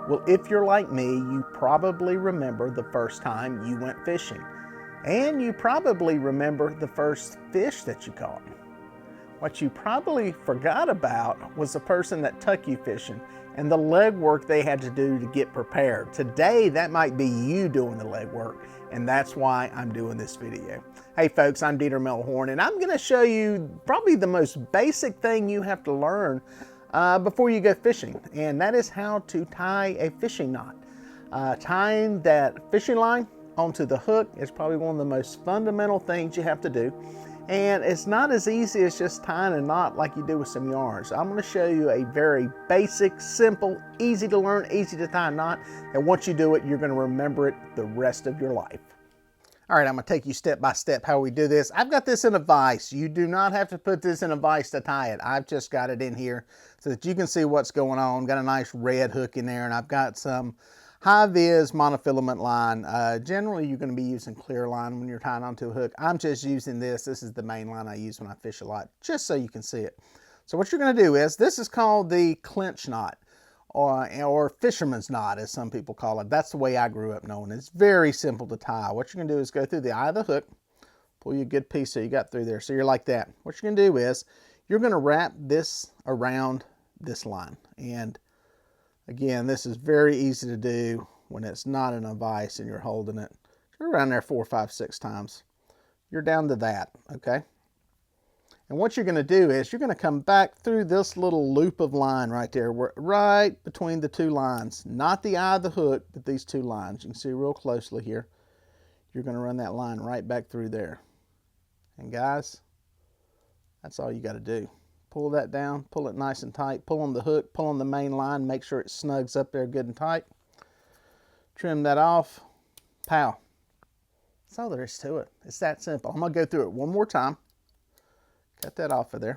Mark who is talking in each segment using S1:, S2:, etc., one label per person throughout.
S1: Well, if you're like me, you probably remember the first time you went fishing. And you probably remember the first fish that you caught. What you probably forgot about was the person that took you fishing and the legwork they had to do to get prepared. Today, that might be you doing the legwork, and that's why I'm doing this video. Hey folks, I'm Melhorn, and I'm gonna show you probably the most basic thing you have to learn before you go fishing, and that is how to tie a fishing knot. Tying that fishing line onto the hook is probably one of the most fundamental things you have to do. And it's not as easy as just tying a knot like you do with some yarn. So I'm going to show you a very basic, simple, easy to learn, easy to tie knot. And once you do it, you're going to remember it the rest of your life. All right, I'm going to take you step by step how we do this. I've got this in a vise. You do not have to put this in a vise to tie it. I've just got it in here so that you can see what's going on. Got a nice red hook in there, and I've got some high-vis monofilament line. Generally, you're going to be using clear line when you're tying onto a hook. I'm just using this. This is the main line I use when I fish a lot, just so you can see it. So what you're going to do is, this is called the clinch knot, or fisherman's knot, as some people call it. That's the way I grew up knowing it. It's very simple to tie. What you're going to do is go through the eye of the hook, pull you a good piece so you got through there. So you're like that. What you're going to do is, you're going to wrap this around this line. And again, this is very easy to do when it's not in a vise and you're holding it. You're around there 4, 5, 6 times. You're down to that, okay? And what you're going to do is you're going to come back through this little loop of line right there, right between the two lines. Not the eye of the hook, but these two lines. You can see real closely here. You're going to run that line right back through there. And guys, that's all you got to do. Pull that down, pull it nice and tight, pull on the hook, pull on the main line, make sure it snugs up there good and tight. Trim that off, pow. That's all there is to it. It's that simple. I'm gonna go through it one more time. Cut that off of there.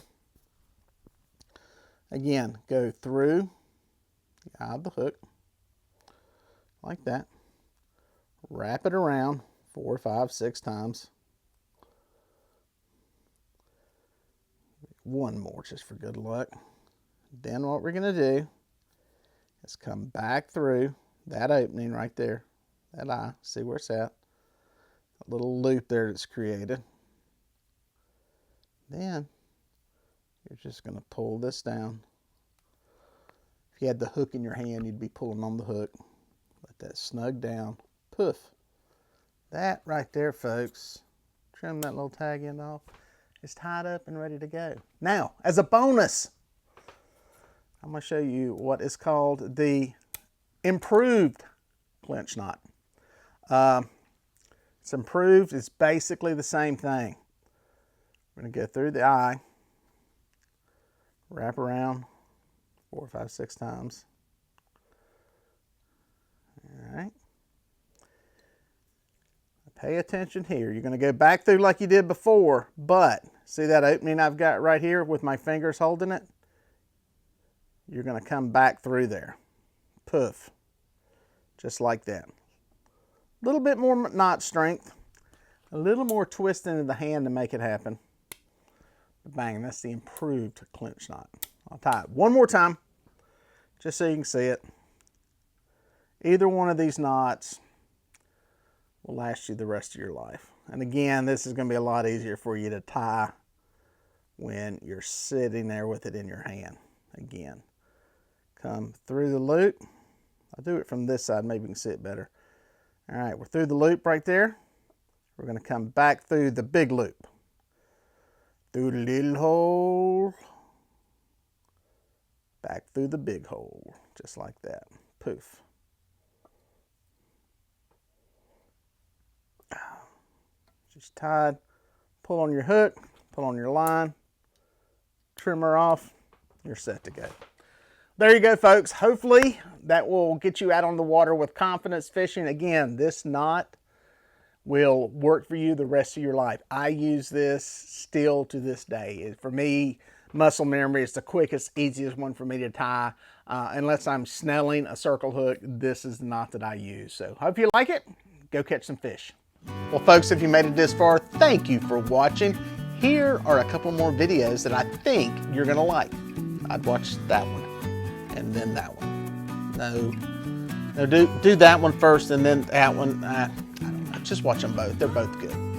S1: Again, go through the eye of the hook, like that. Wrap it around 4, 5, 6 times. One more just for good luck. Then what we're going to do is come back through that opening right there, that eye, see where it's at, a little loop there that's created. Then you're just going to pull this down. If you had the hook in your hand, you'd be pulling on the hook. Let that snug down, poof. That right there, folks, trim that little tag end off. It's tied up and ready to go. Now, as a bonus, I'm going to show you what is called the improved clinch knot. It's improved. It's basically the same thing. We're going to go through the eye, wrap around 4, 5, 6 times. All right. Pay attention here. You're going to go back through like you did before, but see that opening I've got right here with my fingers holding it? You're going to come back through there. Poof. Just like that. A little bit more knot strength. A little more twisting of the hand to make it happen. Bang, that's the improved clinch knot. I'll tie it one more time, just so you can see it. Either one of these knots will last you the rest of your life. And again, this is going to be a lot easier for you to tie when you're sitting there with it in your hand. Again, come through the loop. I'll do it from this side, maybe you can see it better. All right, we're through the loop right there. We're going to come back through the big loop. Through the little hole. Back through the big hole, just like that. Poof. Just tied, pull on your hook, pull on your line, trim her off, you're set to go. There you go, folks. Hopefully that will get you out on the water with confidence fishing. Again, this knot will work for you the rest of your life. I use this still to this day. For me, muscle memory is the quickest, easiest one for me to tie. Unless I'm snelling a circle hook, this is the knot that I use. So hope you like it. Go catch some fish. Well, folks, if you made it this far, thank you for watching. Here are a couple more videos that I think you're going to like. I'd watch that one and then that one. No, No, do that one first and then that one. I don't know. Just watch them both. They're both good.